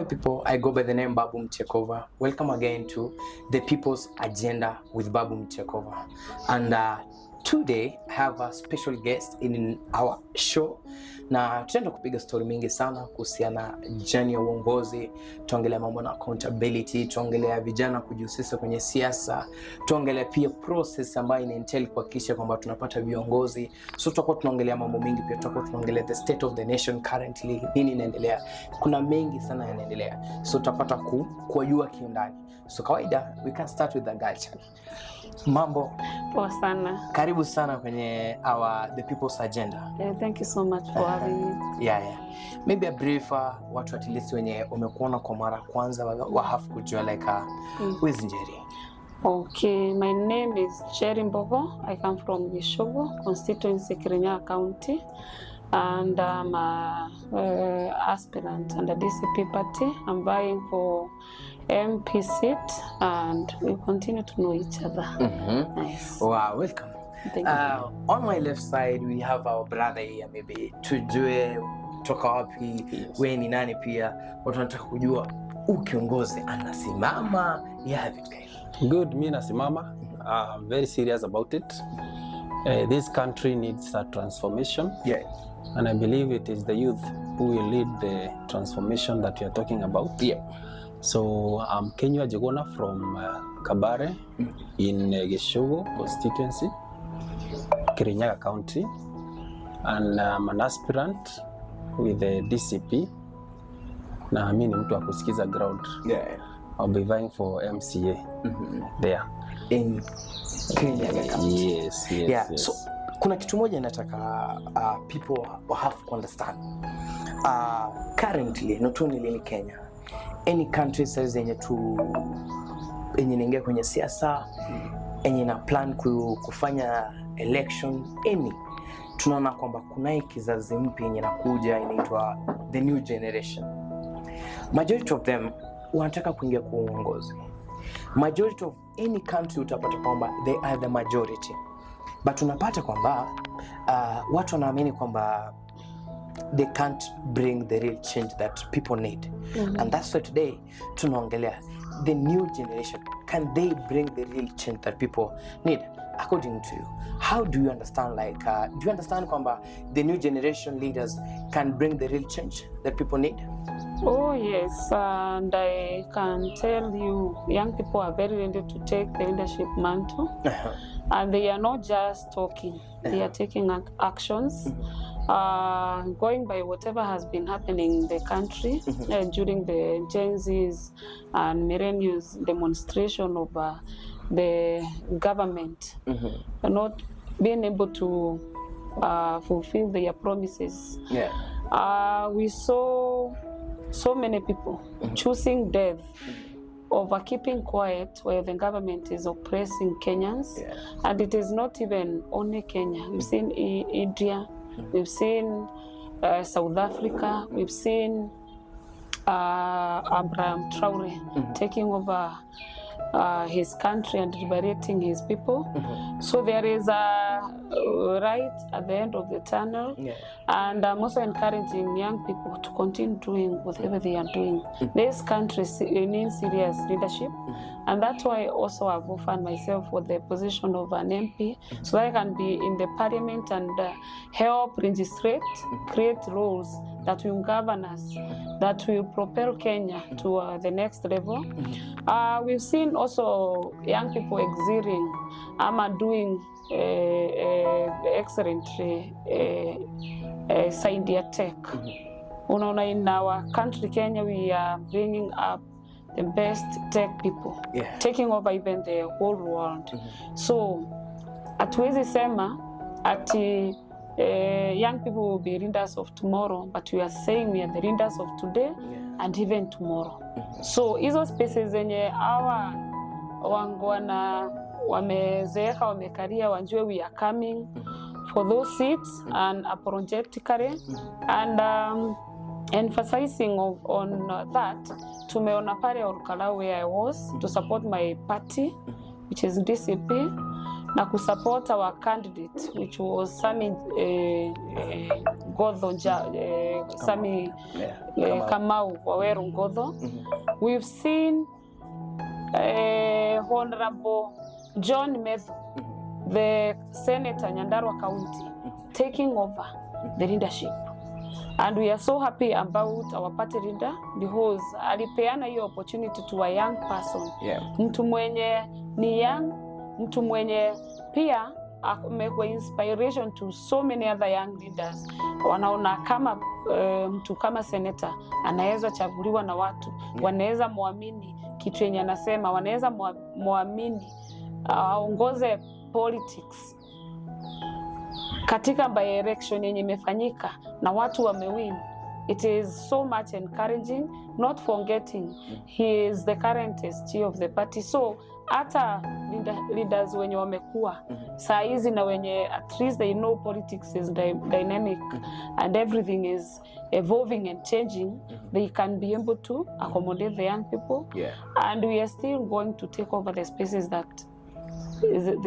People, I go by the name Babu Mtekova. Welcome again to the People's Agenda with Babu Mtekova. And today I have a special guest in our show. Na tutaenda kupiga story mingi sana kuhusiana journey ya uongozi, tuongelea mambo na accountability, tuongelea vijana kujihusisha kwenye siasa, tuongelea pia process ambayo ina entail kuhakikisha kwamba tunapata viongozi. So tutakuwa tunaongelea mambo mingi, pia tutakuwa tunaongelea the state of the nation currently, nini inaendelea. Kuna mengi sana yanaendelea. So tutapata kujua kiundani. So kawaida we can start with the girl channel. Mambo poa sana. Karibu sana kwenye the People's Agenda. Yeah, thank you so much for having me. Yeah. Maybe a brief watu at least wenye umekuona kwa mara kwanza wa have kujua like who is Njeri? Okay, my name is Njeri Mbogo. I come from Gishogo constituency, Kirinyaga County, and I'm an aspirant under DCP party. I'm vying for MP seat and we continue to know each other. Nice. Wow, welcome. Thank you. On my left side we have our brother here, maybe tujue toka wapi, wewe ni nani, pia watu wanataka kujua ukiongozi anasimama yapi. Good, mimi nasimama. I'm very serious about it. This country needs a transformation. Yeah. And I believe it is the youth who will lead the transformation that we are talking about. Yeah. So I'm Kenywa Jegona from Kabare in Gishogo constituency, Kirinyaga County, and I'm an aspirant with the DCP. Na mimi ni mtu wa kusikiza ground. Yeah. I'll be vying for MCA there in Kirinyaga County. Yes. So kuna kitu moja nataka people have to understand. Currently not only in Kenya, any country says yenye inaingia kwenye siasa, yenye na plan kufanya election, tunaona kwamba kuna kizazi mpya yenye nakuja inaitwa the new generation. Majority of them wanataka kuingia kwa uongozi. Majority of any country utapata kwamba they are the majority. But unapata kwamba watu wanaamini kwamba they can't bring the real change that people need. And that's why today tunaongelea the new generation. Can they bring the real change that people need? According to you, how do you understand, like do you understand kwamba the new generation leaders can bring the real change that people need? Oh yes, and I can tell you young people are very ready to take the leadership mantle. And they are not just talking, they are taking actions. Going by whatever has been happening in the country during the Gen Z's and millennials demonstration of the government not being able to fulfill their promises. We saw so many people choosing death over keeping quiet while the government is oppressing Kenyans. And it is not even only Kenya. We've seen India, we've seen South Africa, we've seen Abraham Traore taking over his country and liberating his people. So there is a light at the end of the tunnel. And I'm also encouraging young people to continue doing whatever they are doing. This country needs serious leadership. And that's why also I've offered myself for the position of an MP, so that I can be in the parliament and help legislate, create rules that will govern us, that will propel Kenya to the next level. We've seen also young people excelling, doing excellently science tech. In our country, Kenya, we are bringing up the best tech people, taking over even the whole world. So, hatuwezi sema ati young people will be leaders of tomorrow, but we are saying we are the leaders of today and even tomorrow. So, hizo spaces zenye hawa wangwana wamezeeka wamekaria wanjue we are coming for those seats and apologetically and emphasizing on that, tumeona pale Olkalau where I was to support my party which is DCP na kusupport our candidate which was Sami Ngodho Sami Kamau Waweru Ngodho. We've seen Honorable John Methu, the Senator Nyandarua County, taking over the leadership. And we are so happy about our party leader because alipeana hiyo opportunity to a young person. Mtu mwenye ni young, mtu mwenye pia amekuwa inspiration to so many other young leaders. Wanaona kama mtu kama senator anaweza chaguliwa na watu, wanaweza muamini kitu yenye anasema, wanaweza muamini aongoze politics katika by election yenye imefanyika na watu wamewin. It is so much encouraging, not forgetting he is the current SG of the party. So hata leaders wenye wamekuwa saa hizi na wenye at least they know politics is dynamic and everything is evolving and changing, they can be able to accommodate the young people. And we are still going to take over the spaces that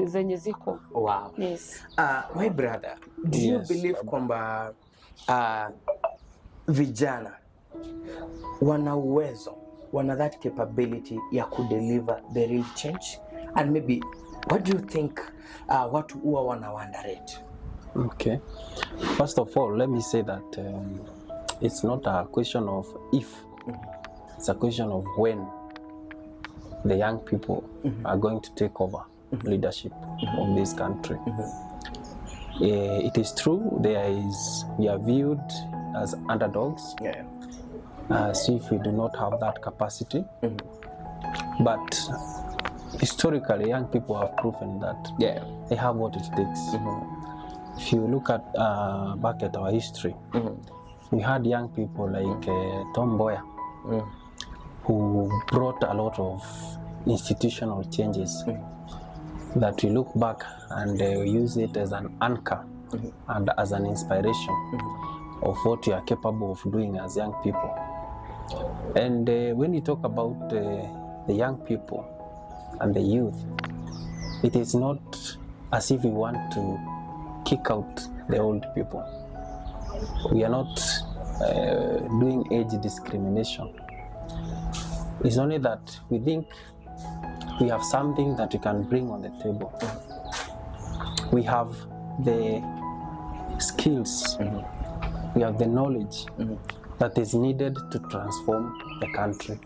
zenye ziko. Wow. Yes. My brother, do you believe kwamba vijana wana uwezo, wana that capability ya kudeliver the real change? And maybe what do you think watu huwa wana underrate? Okay. First of all, let me say that it's not a question of if, it's a question of when the young people are going to take over leadership of this country. It is true we are viewed as underdogs, as if we do not have that capacity. But historically, young people have proven that they have what it takes. If you look at back at our history, we had young people like Tom Mboya, who brought a lot of institutional changes that we look back and use it as an anchor and as an inspiration of what we are capable of doing as young people. And when you talk about the young people and the youth, it is not as if we want to kick out the old people. We are not doing age discrimination. It's only that we think we have something that we can bring on the table. We have the skills, we have the knowledge that is needed to transform the country.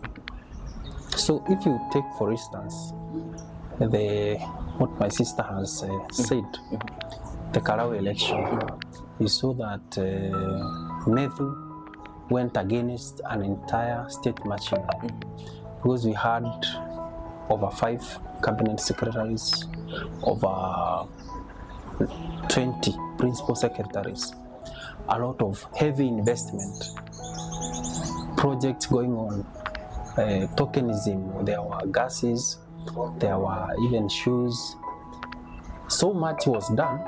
So if you take, for instance, what my sister has said, the Karawe election, you saw that Methu went against an entire state machinery because we had over 5 cabinet secretaries, over 20 principal secretaries, a lot of heavy investment projects going on, tokenism, there were gases, there were even shoes. So much was done,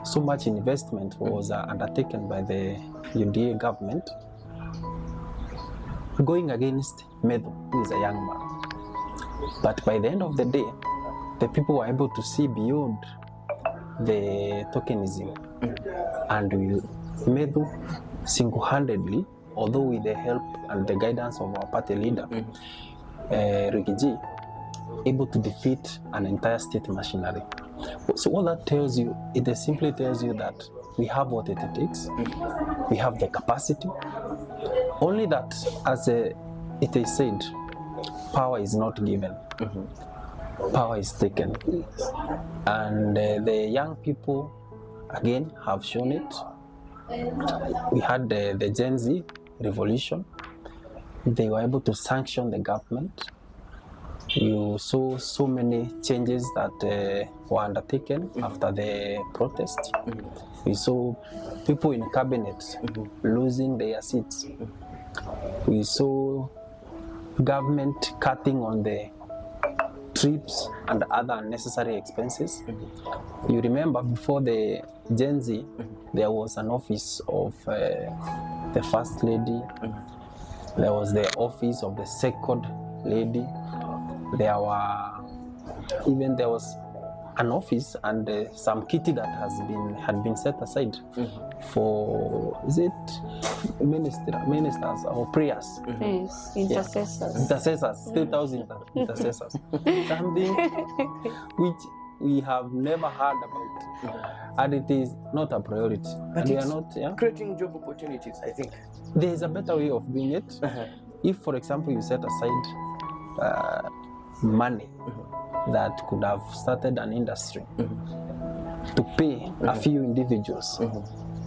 so much investment was undertaken by the UDA government, going against Methu, who is a young man. But by the end of the day, the people were able to see beyond the tokenism, and Methu single-handedly, although with the help and the guidance of our party leader, Rigiji, able to defeat an entire state machinery. So what that tells you, it simply tells you that we have what it takes, we have the capacity, only that, as it is said, power is not given, power is taken. And the young people, again, have shown it. We had the Gen Z revolution. They were able to sanction the government. You saw so many changes that were undertaken after the protest. We saw people in cabinet losing their seats. We saw government cutting on the trips and other unnecessary expenses. You remember before the Gen Z, there was an office of the first lady. There was the office of the second lady. There was an office and some kitty that had been set aside for ministers or prayers. Yes, intercessors. Intercessors, State House intercessors. Something which we have never heard about, and it is not a priority. But and we it's are not creating job opportunities, I think. There is a better way of doing it. If, for example, you set aside money that could have started an industry to pay a few individuals,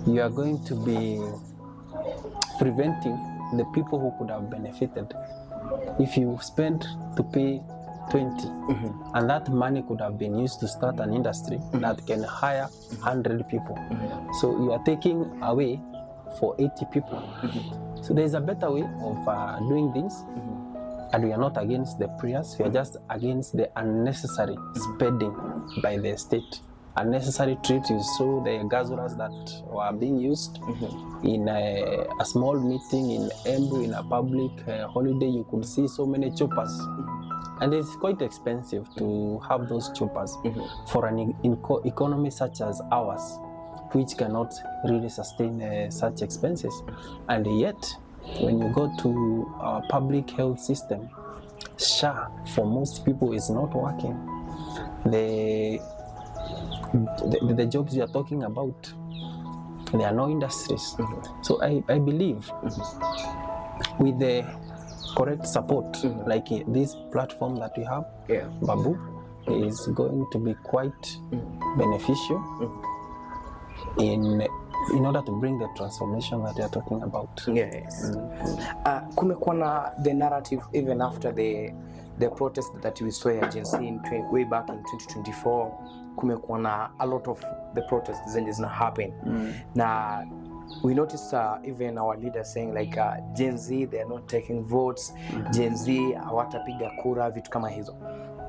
you are going to be preventing the people who could have benefited. If you spend to pay 20 and that money could have been used to start an industry that can hire 100 people, so you are taking away for 80 people. So there is a better way of doing things. And we are not against the prayers, we are just against the unnecessary spending by the state. Unnecessary trips. You saw the gasolas that were being used in a small meeting in Embu, in a public holiday. You could see so many choppers. And it's quite expensive to have those choppers for an economy such as ours, which cannot really sustain such expenses. And yet, when you go to our public health system, SHA for most people is not working. The jobs you are talking about, there are no industries. So I believe with the correct support, like this platform that we have, Babu, is going to be quite beneficial in order to bring the transformation that they are talking about. Yes. Kumekuwa na the narrative even after the protest that we saw at Gen Z way back in 2024. Kumekuwa na a lot of the protests zenye zina happen. Na we noticed even our leaders saying like Gen Z, they are not taking votes. Gen Z hawatapiga kura, vitu kama hizo.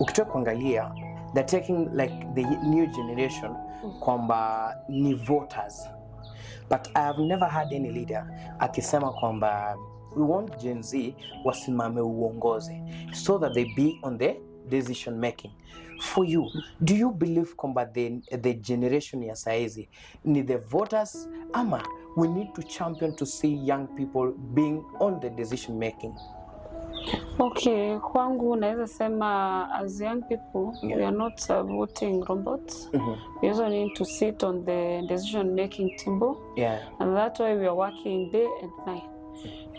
Ukitoka kuangalia, they're taking like the new generation kwamba ni voters. But I have never had any leader akisema kwamba we want Gen Z wasimame uongozi so that they be on the decision making. For you, do you believe kwamba the generation ya saizi ni the voters ama we need to champion to see young people being on the decision making? Okay, kwangu naweza sema as young people, we are not voting robots. We also need to sit on the decision making table. And that's why we are working day and night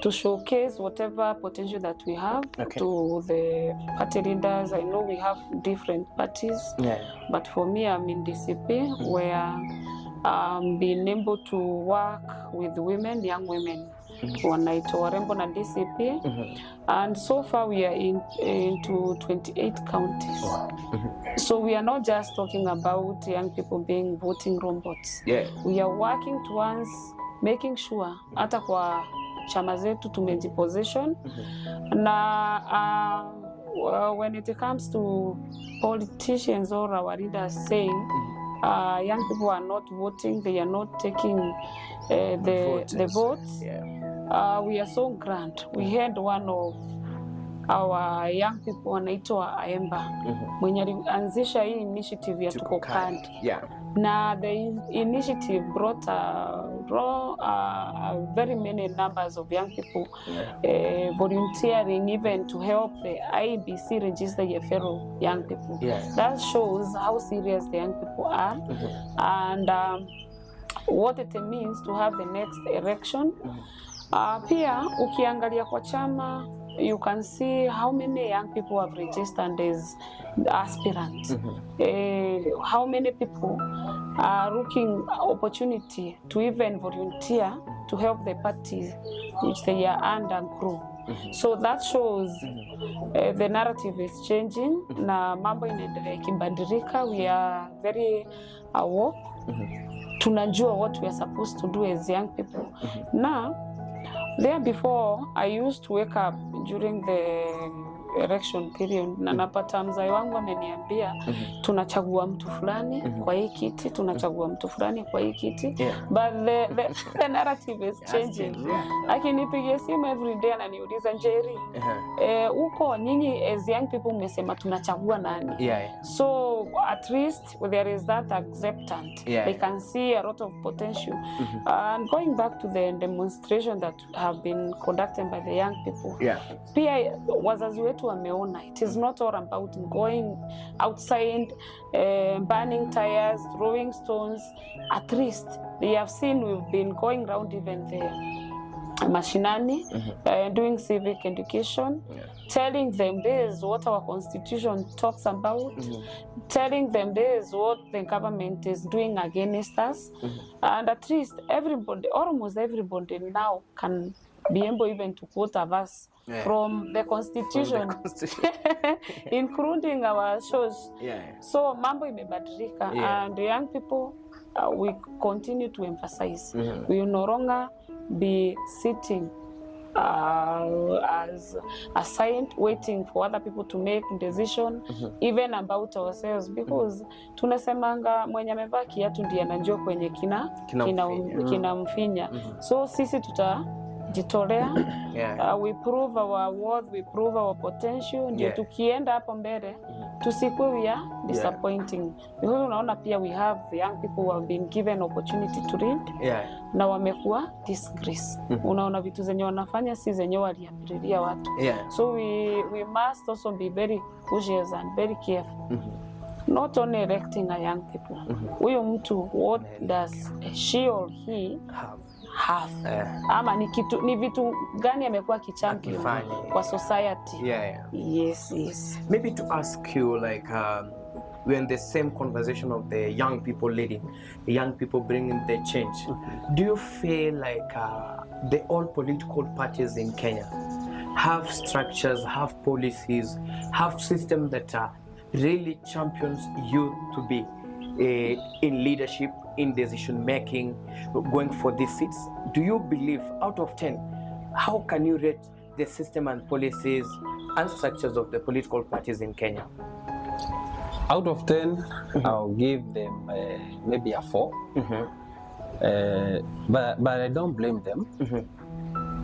to showcase whatever potential that we have to the party leaders. I know we have different parties, but for me, I'm in DCP where I'm being able to work with women, young women. Wanaitwa Warembo na DCP, and so far we are into 28 counties. So we are not just talking about young people being voting robots. We are working towards making sure hata kwa chama zetu tumejiposition na when it comes to politicians or our leaders saying young people are not voting, they are not taking the votes. We are so grand. We had one of our young people anaitwa Aemba mwenye alianzisha hii initiative ya Tuko Kandi. Na the initiative brought very many numbers of young people volunteering even to help the IBC register your fellow young people. That shows how serious the young people are and what it means to have the next election. Pia ukiangalia kwa chama, you can see how many young people have registered as aspirants. How many people are looking opportunity to even volunteer to help the parties which they are under grow. So that shows the narrative is changing na mambo inaendelea ikibadilika. We are very aware. Tunajua what we are supposed to do as young people. Now, there before, I used to wake up during the election period na napata mzai wangu ameniambia tunachagua mtu fulani kwa hii kiti, tunachagua mtu fulani kwa hii kiti, but the narrative is changing. Akinipigia simu every day ananiuliza, Njeri, huko nyinyi as young people mmesema tunachagua nani? So at least there is that acceptance. They can see a lot of potential. And going back to the demonstration that have been conducted by the young people, pia wazazi wetu wameona it is not all about going outside, burning tires, throwing stones. At least they have seen we've been going around even the mashinani, doing civic education, telling them this is what our constitution talks about, telling them this is what the government is doing against us, and at least everybody, almost everybody now can be able even to quote a verse from the constitution, including our shows. So mambo imebadilika, and the young people, we continue to emphasize, we will no longer be sitting as a silent waiting for other people to make decision even about ourselves, because tunasemanga mwenye amevaa kiatu ndiye anajua kwenye kinamfinya. So sisi tutajitolea, we prove our worth, we prove our potential, ndio tukienda hapo mbele tusikuwe we are disappointing. Because unaona pia we have young people who have been given opportunity to read, na wamekuwa disgrace. Unaona vitu zenye wanafanya si zenye waliambiria watu. So we must also be very cautious and very careful. Not only electing a young people. Huyo mtu, what does she or he have? Ama ni vitu gani amekuwa kichampion kwa society? Yes. Maybe to ask you, like, we're in the same conversation of the young people leading, the young people bringing the change. Do you feel like the all political parties in Kenya have structures, have policies, have systems that really champions youth to be in leadership, in decision making, going for these seats? Do you believe, out of 10, how can you rate the system and policies and structures of the political parties in Kenya? Out of 10, I'll give them maybe a 4. But I don't blame them.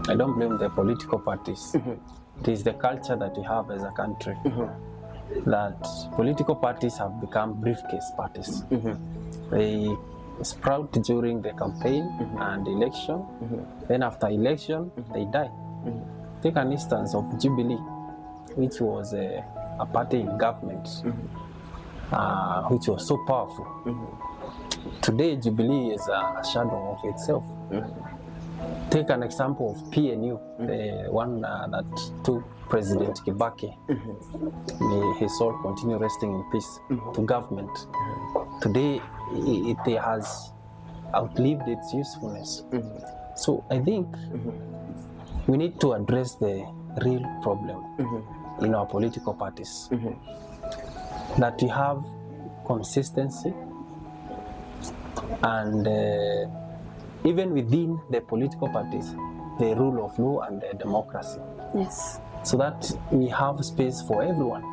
I don't blame the political parties. It is the culture that we have as a country. That political parties have become briefcase parties. They sprout during the campaign and election. Then after election, they die. Take an instance of Jubilee, which was a party in government, which was so powerful. Today, Jubilee is a shadow of itself. Take an example of PNU, the one that took President Kibaki, may his soul continue resting in peace, to government. Today, it has outlived its usefulness. So I think we need to address the real problem in our political parties. That we have consistency, and even within the political parties, the rule of law and democracy. Yes. So that we have space for everyone.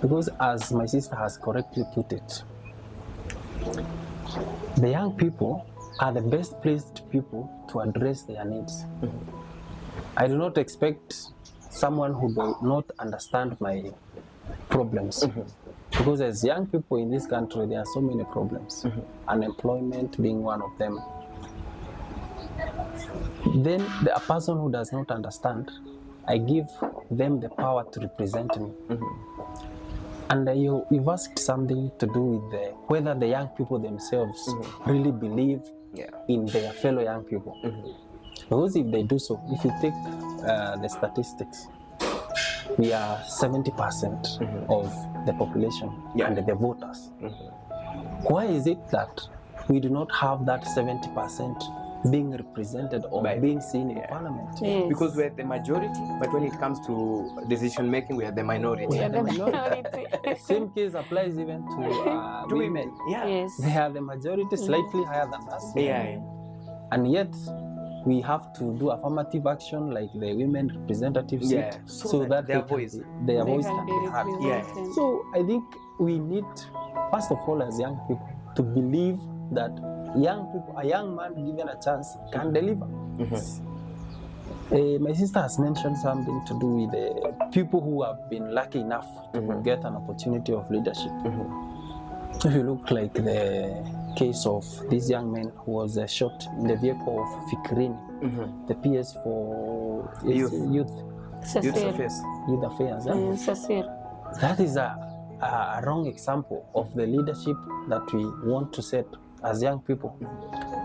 Because as my sister has correctly put it, the young people are the best placed people to address their needs. I do not expect someone who does not understand my problems. Because as young people in this country, there are so many problems. Unemployment being one of them. Then a person who does not understand, I give them the power to represent me. And you've asked something to do with whether the young people themselves really believe in their fellow young people. Because if they do so, if you take the statistics, we are 70% of the population and the voters. Why is it that we do not have that 70% being represented or being seen in parliament? Yes. Because we're the majority, but when it comes to decision making, we are the minority. We are the minority. Same case applies even to women. Yes. They are the majority, slightly higher than us. Yeah. And yet, we have to do affirmative action like the women representatives Yeah, seat, so that their voice can be heard. Yeah. So I think we need, first of all, as young people, to believe that a young man given a chance can deliver. My sister has mentioned something to do with the people who have been lucky enough to get an opportunity of leadership. If you look like the case of this young man who was shot in the vehicle of Fikrini, the PS for youth affairs. That is a wrong example of the leadership that we want to set as young people,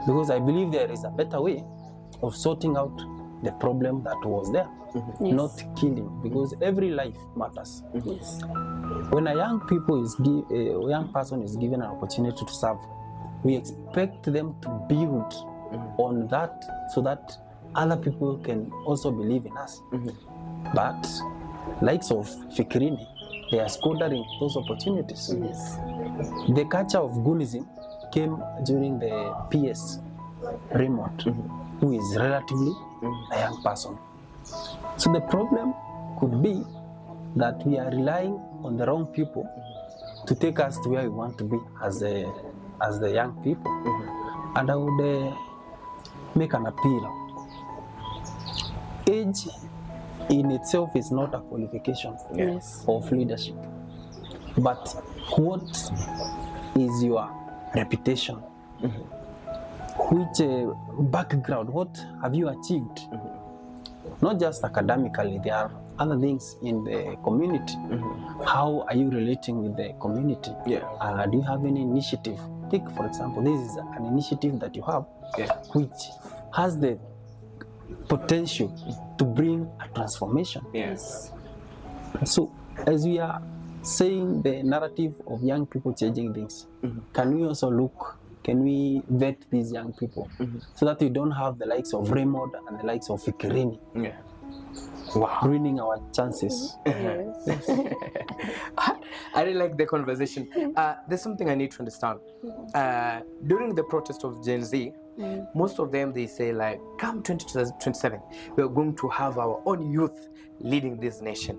because I believe there is a better way of sorting out the problem that was there, not killing, because every life matters. When a young person is given an opportunity to serve, we expect them to build on that so that other people can also believe in us. But likes of Fikrini, they are squandering those opportunities. The culture of Gunism came during the PS Raymond, who is relatively a young person. So the problem could be that we are relying on the wrong people to take us to where we want to be as the young people. And I would make an appeal. Age in itself is not a qualification of leadership, but what is your reputation? Which background, what have you achieved? Not just academically, there are other things in the community. How are you relating with the community? Do you have any initiative? Take, for example, this is an initiative that you have, which has the potential to bring a transformation. So, as we are saying the narrative of young people changing things, can we also look? Can we vet these young people so that we don't have the likes of Raymond and the likes of Fikrini ruining our chances? I really like the conversation. There's something I need to understand. During the protest of Gen Z, most of them, they say like, come 2027, we're going to have our own youth leading this nation.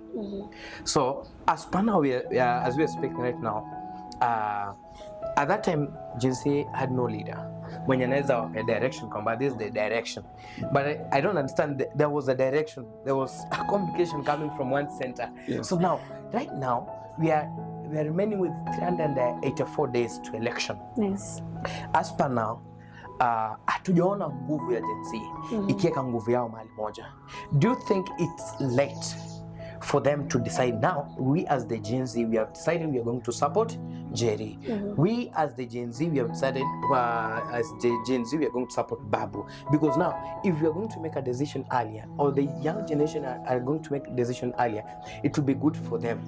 So as per now, as we are speaking right now, at that time, Gen Z had no leader. When you know a direction, but this is the direction. But I don't understand. There was a direction. There was a communication coming from one center. So now, right now, we are remaining with 384 days to election. As per now, hatujaona nguvu ya Gen Z ikiweka nguvu yao mahali moja. Do you think it's late for them to decide now? We as the Gen Z, we have decided we are going to support Jerry. We as the Gen Z, we have decided as the Gen Z, we are going to support Babu. Because now, if we are going to make a decision earlier, or the young generation are going to make a decision earlier, it will be good for them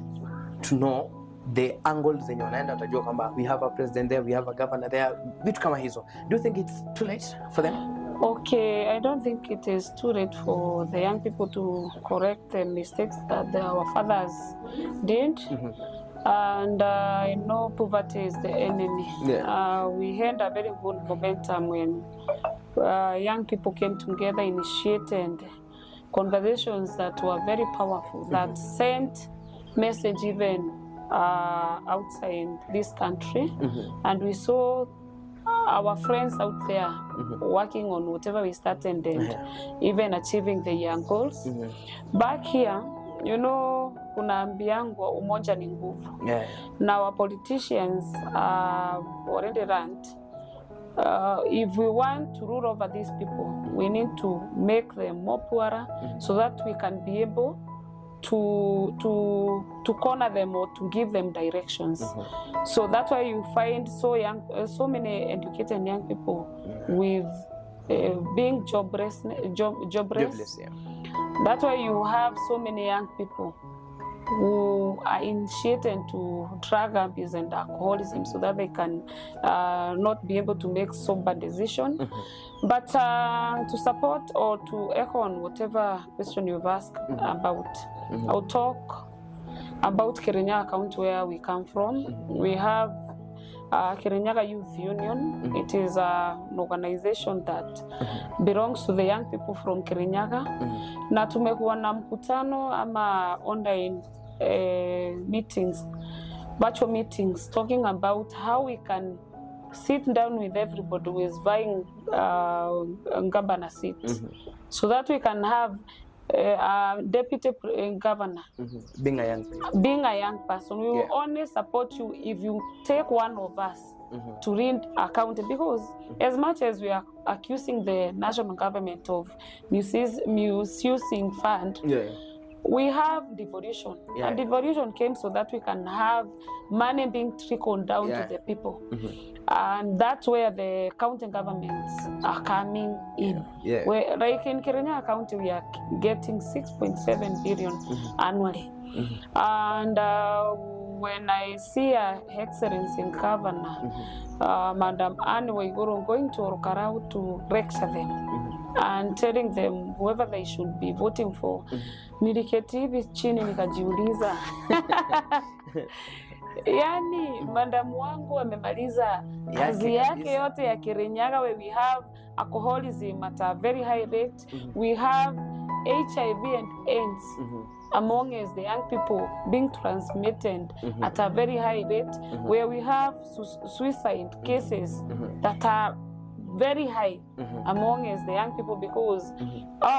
to know the angles zenye wanaenda, watajua kwamba we have a president there, we have a governor there, vitu kama hizo. Do you think it's too late for them? Okay, I don't think it is too late for the young people to correct the mistakes that our fathers did. And I know poverty is the enemy. We had a very good momentum when young people came together, initiated conversations that were very powerful, that sent message even outside this country. And we saw our friends out there working on whatever we started and even achieving the young goals. Back here, you know, kuna ambiangwa umoja ni nguvu. Now our politicians already run. If we want to rule over these people, we need to make them more poorer so that we can be able to corner them or to give them directions. So that's why you find so many educated young people with being jobless. That's why you have so many young people who are initiated to drug abuse and alcoholism so that they can not be able to make sober decisions. But to support or to echo on whatever question you've asked about, I'll talk about Kirinyaga County, where we come from. We have Kirinyaga Youth Union. It is an organization that belongs to the young people from Kirinyaga. Na tumekuwa na mkutano ama online meetings, virtual meetings, talking about how we can sit down with everybody who is vying governor seats, so that we can have deputy governor. Being a young person, we will only support you if you take one of us to read account, because as much as we are accusing the national government of misusing fund, we have devolution, and devolution came so that we can have money being trickled down to the people, and that's where the county governments are coming in. Where, like in Kirinyaga County, we are getting 6.7 billion annually, and when I see Her Excellency in Governor, Madam Anne Waiguru, going to Orokarau to lecture them and telling them whoever they should be voting for, niliketi hivi chini nikajiuliza yani madam wangu amemaliza kazi yake yote ya Kirinyaga, where we have alcoholism at a very high rate, we have HIV and AIDS among us, the young people being transmitted at a very high rate, where we have suicide cases that are very high among us, the young people, because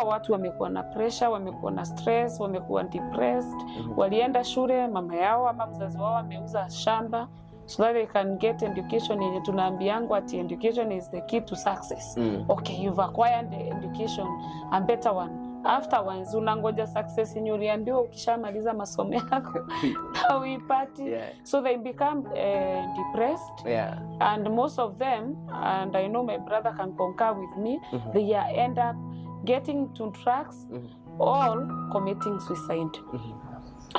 watu wamekuwa na pressure, wamekuwa na stress, wamekuwa depressed, walienda shule, mama yao ama mzazi wao ameuza shamba so that they can get education. Yenye tunaambiangu ati education is the key to success. Okay, you've acquired the education, a better one. Afterwards unangoja success yenye uliambiwa ukishamaliza masomo yako na uipati. So they become depressed, and most of them, and I know my brother can concur with me, they end up getting to drugs or committing suicide.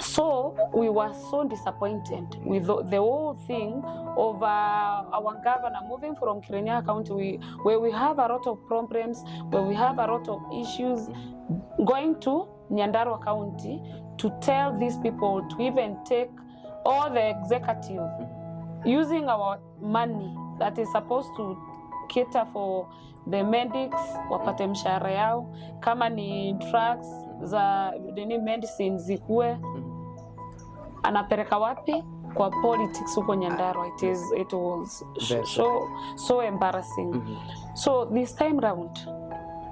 So we were so disappointed with the whole thing of our governor moving from Kirinyaga County, where we have a lot of problems, where we have a lot of issues, going to Nyandarua County to tell these people to even take all the executive, using our money that is supposed to cater for the medics, wapate mshahara yao, kama ni drugs za ni medicines zikuwe, anapeleka wapi? Kwa politics huko Nyandarua. It was so embarrassing. So this time round,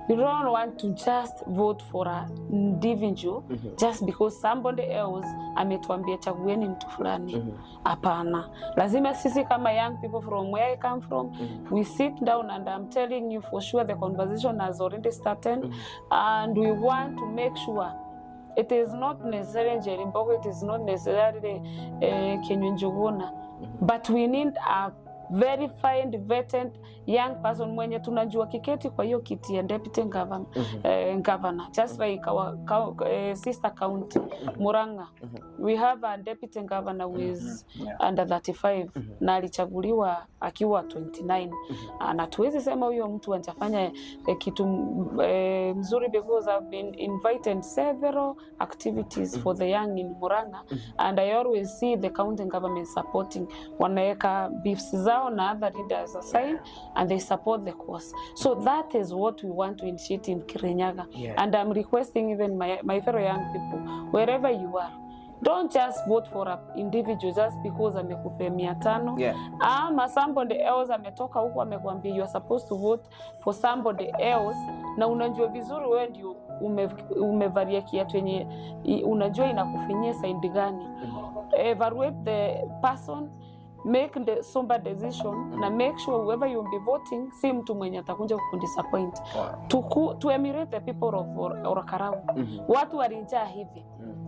we don't want to just vote for an individual just because somebody else ametuambia chagueni mtu fulani. Hapana. Lazima sisi kama young people from where I come from, we sit down, and I'm telling you for sure the conversation has already started, and we want to make sure it is not necessarily Jerimbogo, it is not necessarily Kenyunjuguna, but we need a verified, vetted young person mwenye tunajua kiketi kwa hiyo kiti ya deputy governor, just like our sister county Murang'a. We have a deputy governor who is under 35 na alichaguliwa akiwa 29, na tuwezi sema huyo mtu anafanya kitu mzuri, because I've been invited several activities for the young in Murang'a, and I always see the county government supporting, wanaweka beefs zao na other leaders aside, and they support the cause. So that is what we want to initiate in Kirinyaga. And I'm requesting even my fellow young people, wherever you are, don't just vote for an individual just because amekupe 500. Ama somebody else ametoka huko amekwambia you are supposed to vote for somebody else, na unajua vizuri wewe ndio umevalia kiatu yenye unajua inakufinyia side gani. Evaluate the person, make the somber decision, na make sure whoever you will be voting si mtu mwenye atakuja kukudisappoint. To emulate the people of Orokarau. Watu walinjaa hivi,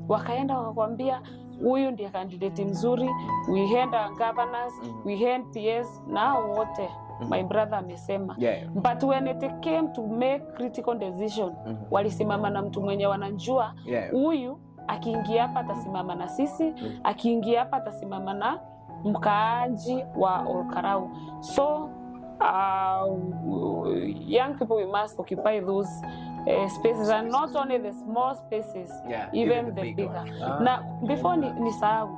wakaenda wakakwambia huyu ndiye candidate mzuri, we hand governors, we hand PS, na wote my brother amesema. But when it came to make critical decision, walisimama na mtu mwenye wanajua huyu akiingia hapa atasimama na sisi, akiingia hapa atasimama na mkaaji wa Orokarau. So young people, we must occupy those spaces, and not only the small spaces, even the bigger. Now before nisahau,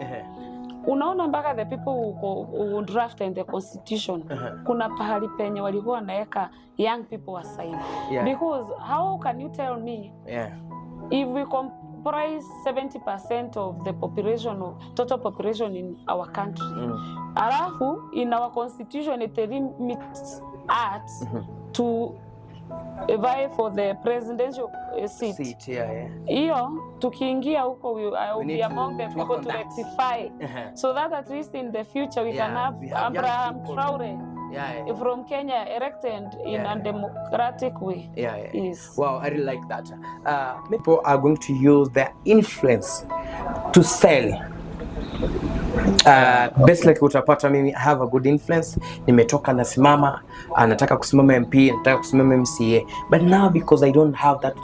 unaona mpaka the people who draft in the constitution kuna pahali penye walikuwa wanaweka young people aside. Because how can you tell me if we comprise 70% of the population of total population in our country, alafu in our constitution it limits us to vie for the presidential seat. Hiyo tukiingia huko we will be among the people to rectify so that at least in the future we can have Abraham Traore from Kenya elected in a democratic way. Yes. Wow, I really like that. People are going to use their influence to sell. Best like utapata mimi I have a good influence, nimetoka nasimama, nataka kusimama MP, nataka kusimama MCA, but now because I don't have that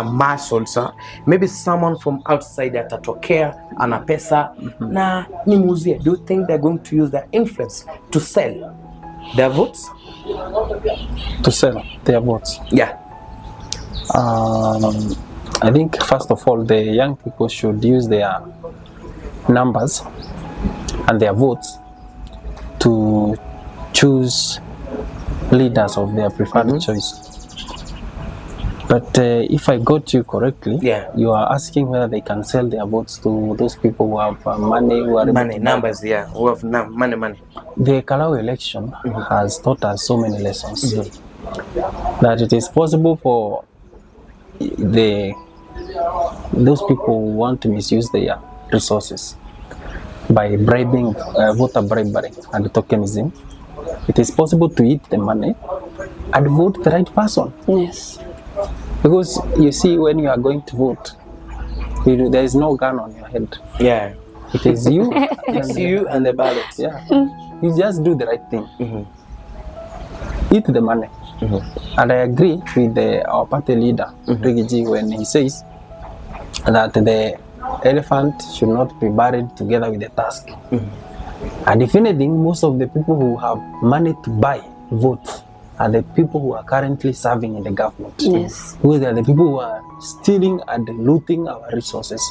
muscles, maybe someone from outside atatokea ana pesa na nimuuzie. Do you think they're going to use their influence to sell their votes? To sell their votes? Yeah. I think first of all the young people should use their numbers and their votes to choose leaders of their preferred choice. But if I got you correctly, you are asking whether they can sell their votes to those people who have money, who are money, numbers, who have money. The Kalau election has taught us so many lessons that it is possible for those people who want to misuse their resources by bribing, voter bribery and tokenism. It is possible to eat the money and vote the right person. Yes. Because you see, when you are going to vote, there is no gun on your head. Yeah. It is you. It's you and the ballot. Yeah. You just do the right thing. Eat the money. And I agree with our party leader, Rigiji, when he says that the elephant should not be buried together with the tusk. And if anything, most of the people who have money to buy votes are the people who are currently serving in the government. Yes. Because they are the people who are stealing and looting our resources.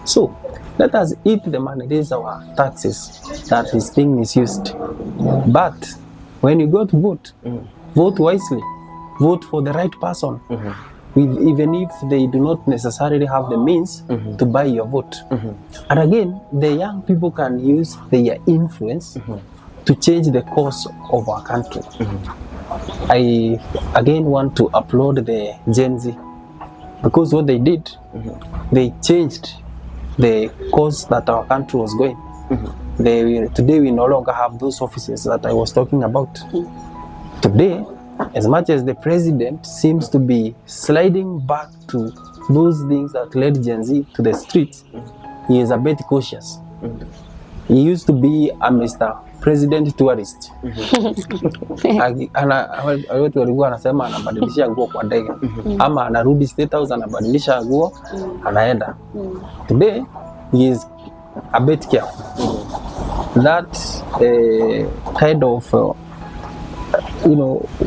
So let us eat the money. This is our taxes that is being misused. But when you go to vote, vote wisely. Vote for the right person. Even if they do not necessarily have the means to buy your vote. And again, the young people can use their influence to change the course of our country. I again want to applaud the Gen Z, because what they did, they changed the course that our country was going. Today we no longer have those offices that I was talking about. Today, as much as the president seems to be sliding back to those things that led Gen Z to the streets, he is a bit cautious. He used to be a Mr. President tourist. Watu walikuwa anasema anabadilisha nguo kwa ndege, ama anarudi State House anabadilisha nguo anaenda. Today he is a bit careful. That kind of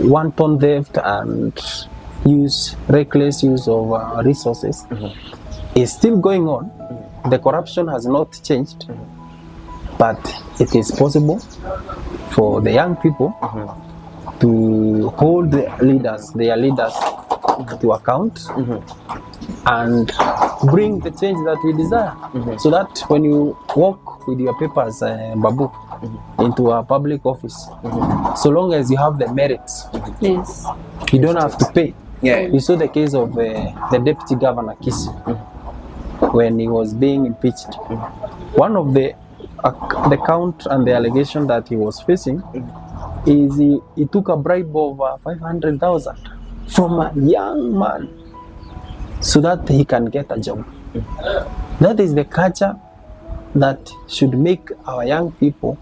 wanton theft and reckless use of resources is still going on. The corruption has not changed, but it is possible for the young people to hold their leaders to account and bring the change that we desire. So that when you walk with your papers, Babu, into a public office, so long as you have the merits, Yes. you don't have to pay. Yeah. You saw the case of the deputy governor Kisi when he was being impeached. One of the count and the allegation that he was facing is he took a bribe of 500,000 from a young man so that he can get a job. That is the culture that should make our young people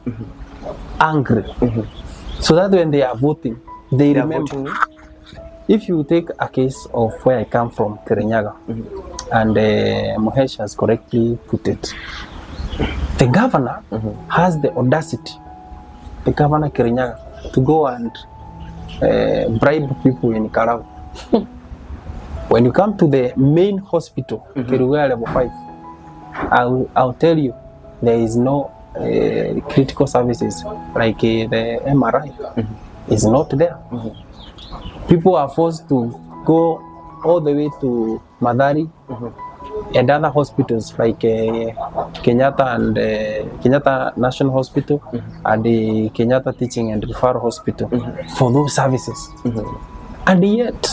angry, so that when they are voting, they remember. If you take a case of where I come from, Kirinyaga, and Mohesh has correctly put it, the governor has the audacity, the governor Kirinyaga, to go and bribe people in Karau. When you come to the main hospital, Kiruga level 5, I'll tell you, there is no critical services like the MRI is not there. People are forced to go all the way to Madari and other hospitals like Kenyatta and Kenyatta National Hospital and the Kenyatta Teaching and Referral Hospital for those services. And yet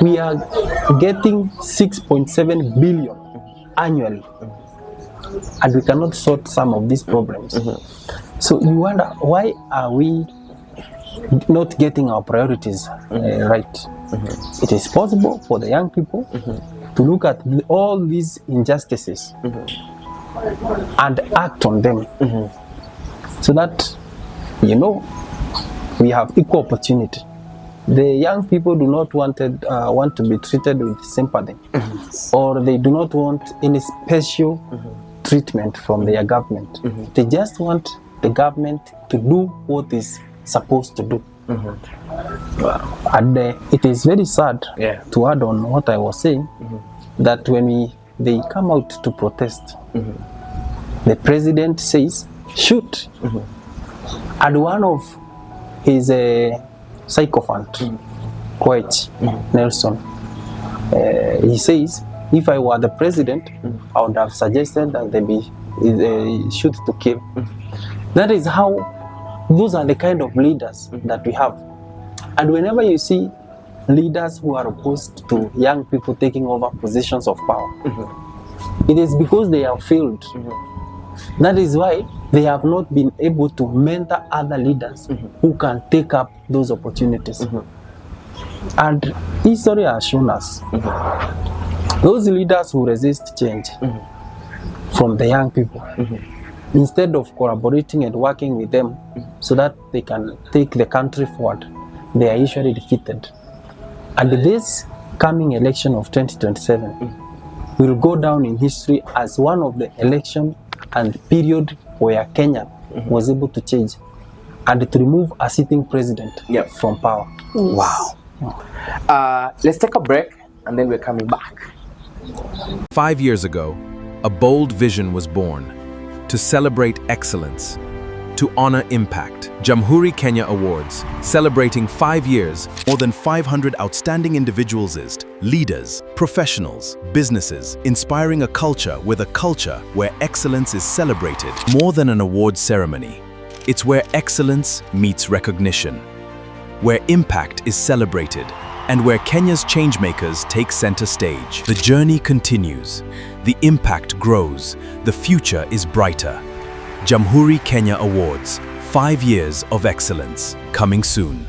we are getting 6.7 billion annually, and we cannot sort some of these problems. So you wonder, why are we not getting our priorities right? It is possible for the young people to look at all these injustices and act on them, so that, you know, we have equal opportunity. The young people do not want to be treated with sympathy, or they do not want any special treatment from their government. They just want the government to do what is supposed to do. And it is very sad, to add on what I was saying, that when they come out to protest, the president says, shoot. And one of his sycophant, Coach Nelson, he says, if I were the president, I would have suggested that they be shoot to kill. That is how, those are the kind of leaders that we have. And whenever you see leaders who are opposed to young people taking over positions of power, it is because they have failed. That is why they have not been able to mentor other leaders who can take up those opportunities. And history has shown us those leaders who resist change from the young people, instead of collaborating and working with them so that they can take the country forward, they are usually defeated. And this coming election of 2027 will go down in history as one of the election and period where Kenya was able to change and to remove a sitting president from power. Wow. Let's take a break and then we're coming back. 5 years ago, a bold vision was born to celebrate excellence, to honor impact. Jamhuri Kenya Awards, celebrating 5 years, more than 500 outstanding individuals, leaders, professionals, businesses, inspiring a culture where excellence is celebrated. More than an award ceremony, it's where excellence meets recognition, where impact is celebrated, and where Kenya's changemakers take center stage. The journey continues, the impact grows, the future is brighter. Jamhuri Kenya Awards, 5 years of excellence, coming soon.